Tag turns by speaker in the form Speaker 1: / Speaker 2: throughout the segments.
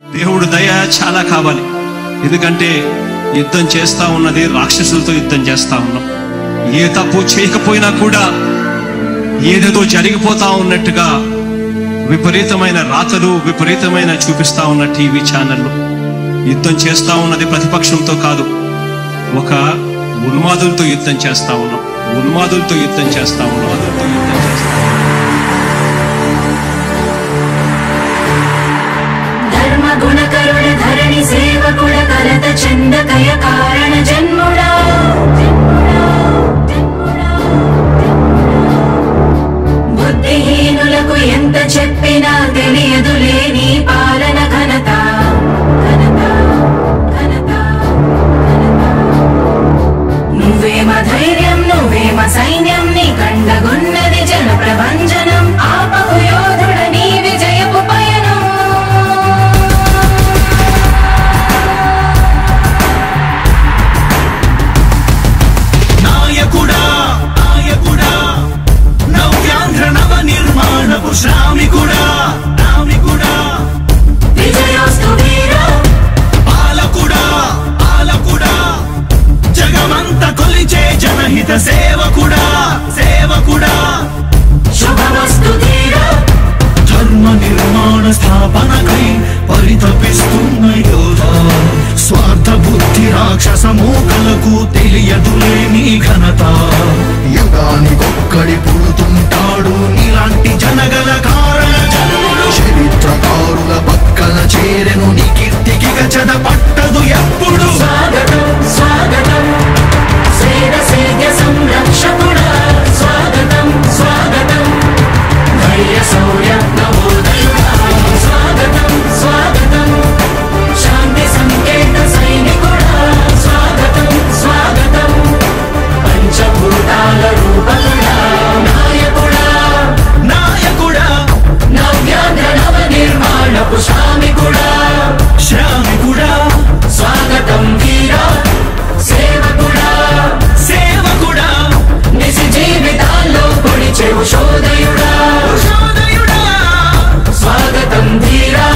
Speaker 1: దేవుడు దయ చాలా కావాలి. ఎందుకంటే యుద్ధం చేస్తా ఉన్నది రాక్షసులతో యుద్ధం చేస్తా ఉన్నాం. ఏ తప్పు చేయకపోయినా కూడా ఏదేదో జరిగిపోతా ఉన్నట్టుగా విపరీతమైన రాతలు విపరీతమైన చూపిస్తా ఉన్న టీవీ ఛానళ్ళు. యుద్ధం చేస్తా ఉన్నది ప్రతిపక్షంతో కాదు, ఒక ఉన్మాదులతో యుద్ధం చేస్తా ఉన్నాం. ఉన్మాదులతో యుద్ధం చేస్తా ఉన్నాం.
Speaker 2: ధర్మ గుణకరుణ ధరణి సేవకుడ కలత చందకయ కారణ జన్ముడా బుద్ధిహీనులకు ఎంత చెప్పినా తెలియదులే నీ పాలన ఘనత. నువ్వేమ ధైర్యం నువ్వేమ సైన్యం నీ కండగున్నది జన ప్రభంజనం. ఆపకు యోధుడ నీ విజయపు పయనం.
Speaker 3: నాయకుడా నాయకుడా నవ్యాంధ్ర నవ నిర్మాణపు శ్రామికుడా రామికుడా
Speaker 2: విజయోస్తు వీరా
Speaker 3: పాలకుడా పాలకుడా జగమంత కొలిచే జనహిత సేవకుడా సేవకుడా
Speaker 2: శుభమస్తు ధీరా
Speaker 3: ధర్మ నిర్మాణ స్థాపనకై పరితపిస్తున్న యోధ. స్వార్థ బుద్ధి రాక్షస మూకలకు తెలియదులే నీ ఘనత.
Speaker 4: యుగానికొక్కడి పుడుతుంటాడు
Speaker 3: ఇలాంటి జనగల కారణ జన్ముడు.
Speaker 4: చరిత్రకారుల పక్కన చేరెను నీ
Speaker 3: కీర్తికి గచద పట్టదు ఎప్పుడు.
Speaker 2: స్వాగతం స్వాగతం శ్రీర సేద్య సంరక్షకుడా స్వాగతం స్వాగతం ధైర్య శౌర్య నవోదయుడా స్వాగతం స్వాగతం శాంతి సంకేత సైనికుడా స్వాగతం స్వాగతం పంచభూతాల రూపకుడా నాయకుడా
Speaker 3: నాయకుడా
Speaker 2: నవ్యాంధ్ర నవ నిర్మాణపు శ్రామికుడా
Speaker 3: శ్రామికుడా
Speaker 2: స్వాగతం వీరా సేవకుడా
Speaker 3: సేవకుడా
Speaker 2: నిజ జీవితాల్లో పొడిచే ఉషోదయుడా
Speaker 3: ఉషోదయుడా
Speaker 2: స్వాగతం ధీరా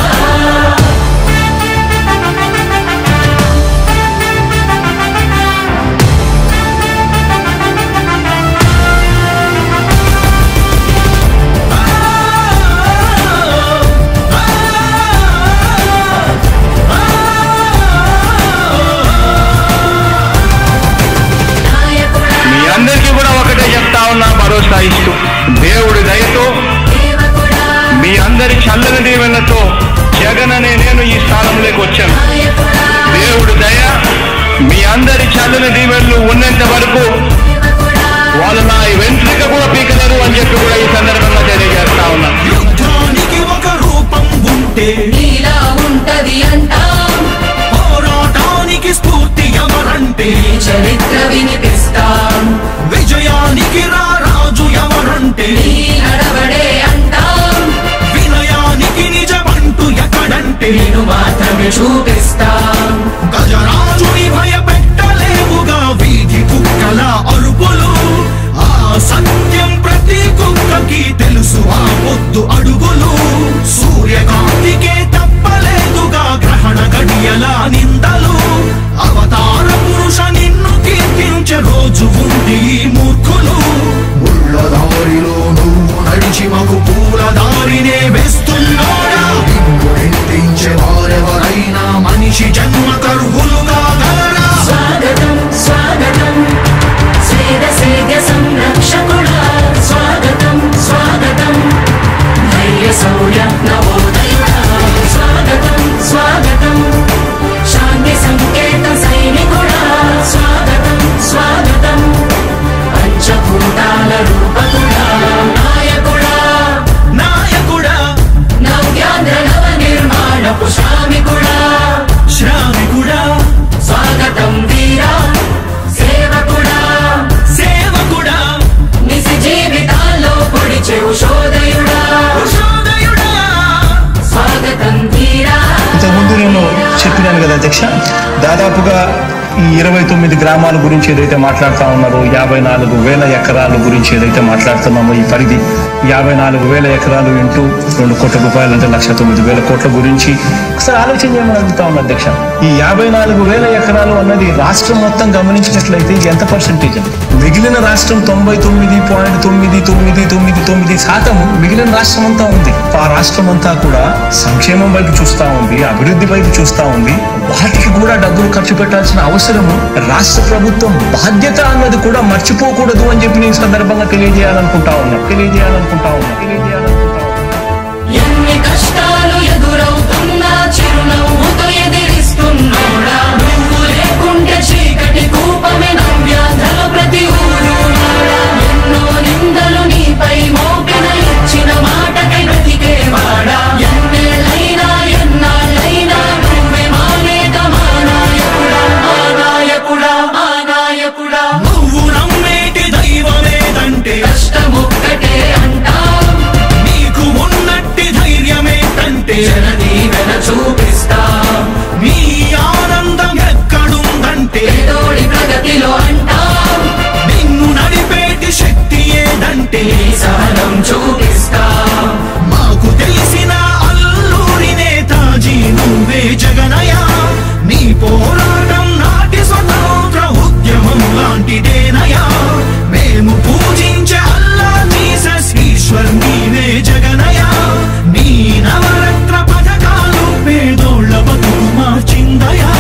Speaker 2: నాయకుడా
Speaker 5: మీ అందరికీ కూడా ఒకటే చెప్తా ఉన్నా, భరోసా ఇస్తూ దేవుడి దయతో
Speaker 2: సేవకుడా
Speaker 5: మీ అందరి చల్లని దీవెనతో జగన్ అనే నేను ఈ స్థానంలోకి వచ్చాను.
Speaker 2: నాయకుడా
Speaker 5: దేవుడి దయ మీ అందరి చల్లని దీవెనలు ఉన్నంత వరకు
Speaker 2: సేవకుడా
Speaker 5: వాళ్ళు నా వెంట్రిక కూడా పీకలేరు అని చెప్పి కూడా ఈ సందర్భంగా తెలియజేస్తా ఉన్నాను.
Speaker 3: యుద్ధానికి ఒక రూపం ఉంటే
Speaker 2: నీలా ఉంటది అంటాం.
Speaker 3: పోరాటానికి స్ఫూర్తి ఎవరంటే
Speaker 2: నీ చరిత్ర వినిపిస్తాం.
Speaker 3: విజయానికి రారాజు ఎవరంటే
Speaker 2: నీ నడవడే అంటాం.
Speaker 3: వినయానికి నిజమంటూ ఎక్కడంటే
Speaker 2: నేను మాత్రమే చూపిస్తాం.
Speaker 3: గజరాజుని భయపెట్టలేవుగా వీధి కుక్కల అరుపులు. ఆ సత్యం ప్రతి కుక్కకి తెలుసు ఆ పొద్దు అడుగులు. సూర్యకాంతికే తప్పలేదుగా గ్రహణ గడియల నిందలు. అవతార పురుష నిన్ను కీర్తించే రోజు ఉంది ఈ మూర్ఖులు.
Speaker 4: ముళ్ళ దారిలో నువ్వు నడిచి మగు పూల
Speaker 3: దారినే వేస్తున్నాడా
Speaker 4: నిన్ను నిందించే వారెవరైనా
Speaker 3: మనిషి జన్మ కరువులుగా గలరా.
Speaker 2: స్వాగతం స్వాగతం శ్రీర సేద్య సంరక్షకుడా స్వాగతం స్వాగతం ధైర్య శౌర్య నవోదయుడా స్వాగతం స్వాగతం శాంతి సంకేత సైనికుడా స్వాగతం స్వాగతం పంచభూతాల రూపకుడా నాయకుడా
Speaker 3: నాయకుడా
Speaker 2: నవ్యాంధ్ర నవ నిర్మాణపు శ్రామికుడా
Speaker 3: శ్రామికుడా
Speaker 2: స్వాగతం వీరా సేవకుడా
Speaker 3: సేవకుడా
Speaker 2: నిజ జీవితాల్లో పొడిచే ఉషోదయుడా
Speaker 3: ఉషోదయుడా
Speaker 2: స్వాగతం ధీరా
Speaker 6: ఇంతకుముందు నేను చెప్పినాను కదా అధ్యక్ష, దాదాపుగా ఈ 29 గ్రామాల గురించి ఏదైతే మాట్లాడుతా ఉన్నారో, 54,000 ఎకరాల గురించి ఏదైతే మాట్లాడుతున్నామో, ఈ పరిధి 54,000 ఎకరాలు ఇంటూ 2 కోట్ల రూపాయలు అంటే 1,09,000 కోట్ల గురించి ఒకసారి ఆలోచన చేయమని అడుగుతా ఉన్నా అధ్యక్ష. ఈ 54,000 ఎకరాలు అన్నది రాష్ట్రం మొత్తం గమనించినట్లయితే ఇది ఎంత పర్సెంటేజ్ అండి? మిగిలిన రాష్ట్రం 99.9999% మిగిలిన రాష్ట్రం అంతా ఉంది. ఆ రాష్ట్రం అంతా కూడా సంక్షేమం వైపు చూస్తా ఉంది, అభివృద్ధి వైపు చూస్తా ఉంది. వాటికి కూడా డబ్బులు ఖర్చు పెట్టాల్సిన అవసరము రాష్ట్ర ప్రభుత్వం బాధ్యత అన్నది కూడా మర్చిపోకూడదు అని చెప్పి నేను సందర్భంగా తెలియజేయాలనుకుంటా ఉన్నా.
Speaker 2: ఎన్ని కష్టాలు ఎదురవుతున్నా చిరునవ్వుతో ఎదిరిస్తున్నోడా, నువ్వు లేకుంటే చీకటి కూపమే నవ్యాంధ్రల ప్రతి ఊరు నాడా. ఎన్నో నిందలు నీపై మోపిన ఇచ్చిన మాటకై బ్రతికేవాడా. ఎన్నేళ్ళైనా ఎన్నాళ్ళైనా నువ్వే మానేక మానాయకుడా.
Speaker 3: నువ్వు నమ్మేటి దైవమేదంటే
Speaker 2: కష్టమొక్కటే అంటాం,
Speaker 3: నీకు ఉన్నట్టి ధైర్యమేంటంటే
Speaker 2: జనదీవెన చూపిస్తాం.
Speaker 3: నీ ఆనందం ఎక్కడుందంటే
Speaker 2: తోడి ప్రగతిలో అంటాం,
Speaker 3: నిన్ను నడిపేటి శక్తి ఏదంటే
Speaker 2: నీ సహనం చూపిస్తాం.
Speaker 3: మాకు తెలిసిన అల్లూరి నేతాజీ నువ్వే జగనయ్య. నీ పోరాటం నాటి స్వతంత్ర ఉద్యమం లాంటిదేనయ్యా. మేము పూజించే అల్లా జీసస్ ఈశ్వర్ నీవే జగనయ్య. నీ నవరత్న పథకాలు పేదోళ్ళ బతుకు మార్చిందయా.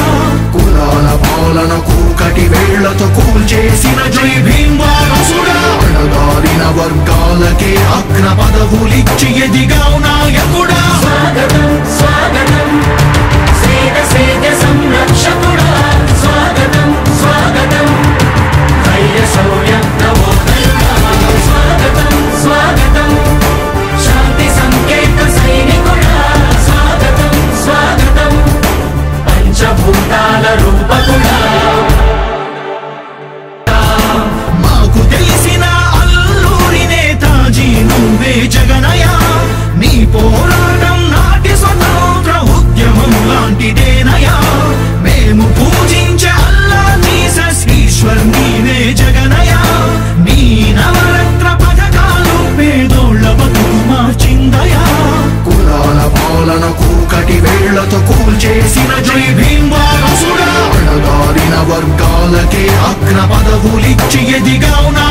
Speaker 4: కులాల పాలనకు కటి వేళ్లతో కూల్చేసిన
Speaker 3: జై భీమ్ వారసుడా,
Speaker 4: అణగారిన వర్గాలకే అగ్ర
Speaker 3: పదవులిచ్చి ఎదిగావు నాయకుడా.
Speaker 2: స్వాగతం స్వాగతం సేద సంరక్షకుడా. స్వాగతం స్వాగతం ధైర్య శౌర్య నవోదయుడా. స్వాగతం శాంతి సంకేత సైనికుడా. స్వాగతం పంచభూతాల రూపకుడా.
Speaker 3: మాకు తెలిసిన అల్లూరి నేతాజీ నువ్వే జగనయ్య. నీ పోరాటం నాటి స్వతంత్ర ఉద్యమం లాంటిదేనయ్యా. మేము పూజించే అల్లా జీసస్ ఈశ్వర్ నీవే జగనయ్య. నీ నవరత్న పథకాలు పేదోళ్ళ బతుకు మార్చిందయా.
Speaker 4: కులాల పాలనకు కటి వేళ్లతో కూల్చేసిన
Speaker 3: జై భీమ్ వారసుడా,
Speaker 4: అణగారిన వర్గాలకే
Speaker 3: అగ్ర పదవులిచ్చి ఎదిగావు నా